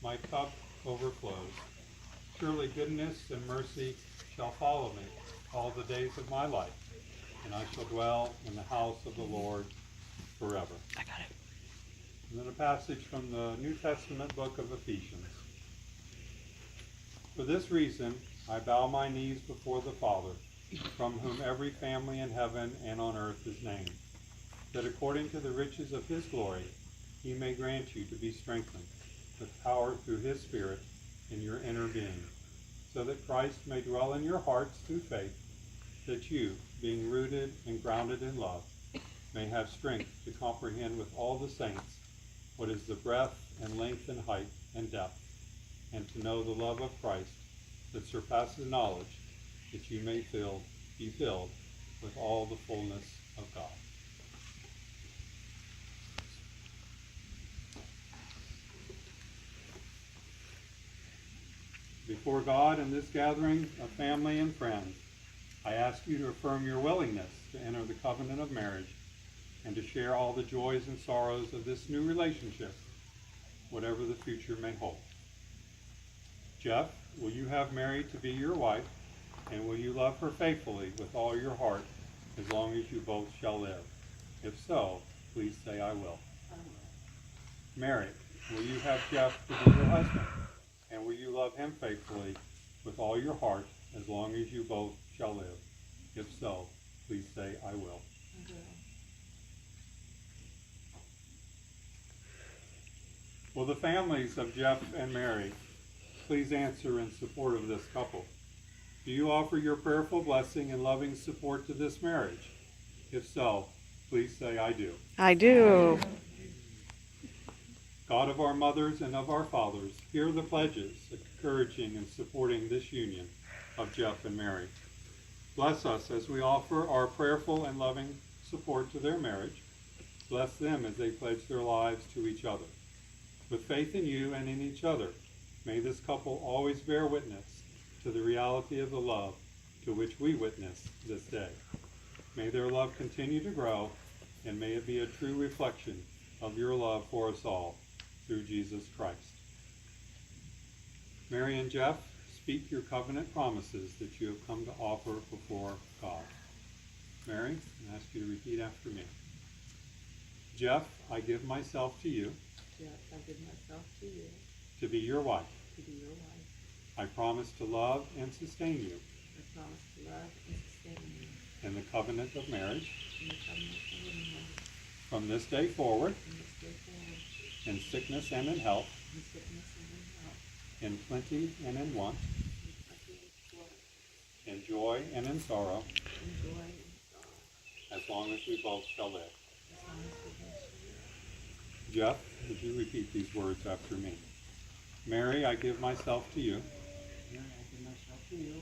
my cup overflows. Surely goodness and mercy shall follow me all the days of my life, and I shall dwell in the house of the Lord forever. I got it. And then a passage from the New Testament book of Ephesians. For this reason, I bow my knees before the Father, from whom every family in heaven and on earth is named, that according to the riches of his glory, he may grant you to be strengthened with power through his Spirit in your inner being, so that Christ may dwell in your hearts through faith, that you, being rooted and grounded in love, may have strength to comprehend with all the saints what is the breadth and length and height and depth, and to know the love of Christ that surpasses knowledge, that you may be filled with all the fullness of God. Before God and this gathering of family and friends, I ask you to affirm your willingness to enter the covenant of marriage and to share all the joys and sorrows of this new relationship, whatever the future may hold. Jeff, will you have Mary to be your wife, and will you love her faithfully with all your heart as long as you both shall live? If so, please say, I will. I will. Mary, will you have Jeff to be your husband, and will you love him faithfully with all your heart as long as you both shall live? If so, please say, I will. I will. Will the families of Jeff and Mary please answer in support of this couple? Do you offer your prayerful blessing and loving support to this marriage? If so, please say, I do. I do. God of our mothers and of our fathers, hear the pledges encouraging and supporting this union of Jeff and Mary. Bless us as we offer our prayerful and loving support to their marriage. Bless them as they pledge their lives to each other. With faith in you and in each other, may this couple always bear witness to the reality of the love to which we witness this day. May their love continue to grow, and may it be a true reflection of your love for us all through Jesus Christ. Mary and Jeff, speak your covenant promises that you have come to offer before God. Mary, I ask you to repeat after me. Jeff, I give myself to you. Jeff, I give myself to you To be your wife. to be your wife. I promise to love and sustain you I promise to love and sustain you in the covenant of marriage in the covenant of marriage from this day forward, from this day forward, in sickness and in health, in sickness and in health, in plenty and in want, in plenty and joy, in joy and in sorrow, in joy and sorrow, as long as we both shall live. as long as we both shall live. Jeff, would you repeat these words after me? Mary, I give myself to you Mary, I give myself to you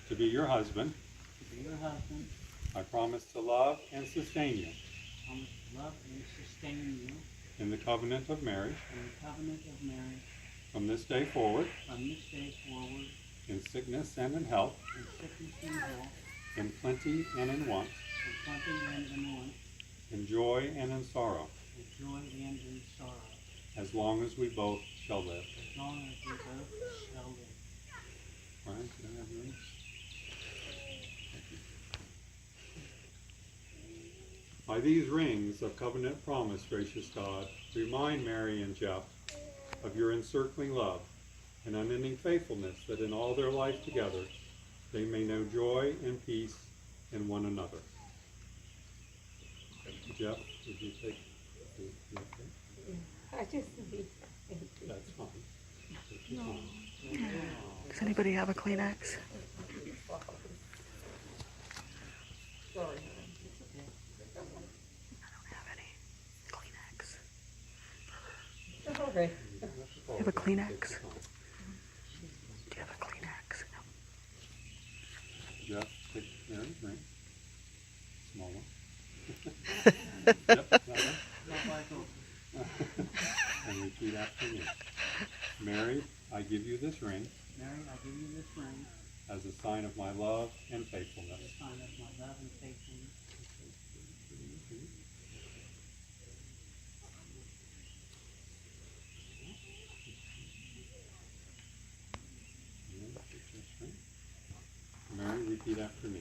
to be your husband. to be your husband. I promise to love and sustain you I promise to love and sustain you in the covenant of marriage in the covenant of marriage from this day forward, from this day forward, in sickness and in health, in sickness and health, in plenty and in want, in plenty and in want, in joy and in sorrow, in joy and in sorrow, as long as we both shall live. as long as we both shall live. Brian, can I have yours? By these rings of covenant promise, gracious God, remind Mary and Jeff of your encircling love and unending faithfulness, that in all their life together they may know joy and peace in one another. Jeff, would you take the okay? I just need. That's fine. Take your time. Does anybody have a Kleenex? Sorry, hon. I don't have any Kleenex. It's okay. You have a Kleenex? Do you have a Kleenex? No. Jeff, take Mary's ring. Small one. Yep, that one. Not like a- And repeat after me. Mary, I give you this ring Mary, I give you this ring as a sign of my love and faithfulness. as a sign of my love and faithfulness. after me.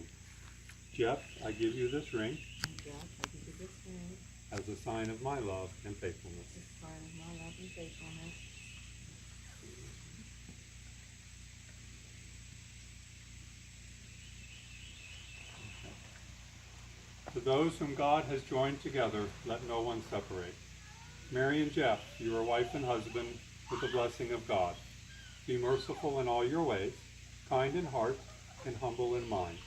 Jeff, I give you this ring Jeff, I give you this ring as a sign of my love and faithfulness. as a sign of my love and faithfulness. To those whom God has joined together, let no one separate. Mary and Jeff, you are wife and husband with the blessing of God. Be merciful in all your ways, kind in heart, and humble in mind.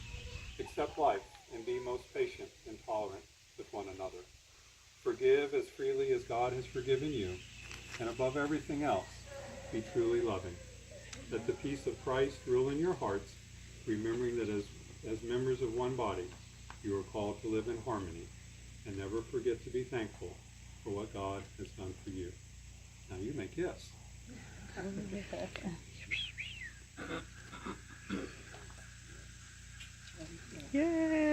Accept life and be most patient and tolerant with one another. Forgive as freely as God has forgiven you, and above everything else, be truly loving. Let the peace of Christ rule in your hearts, remembering that as members of one body, you are called to live in harmony, and never forget to be thankful for what God has done for you. Now you may kiss. Yay!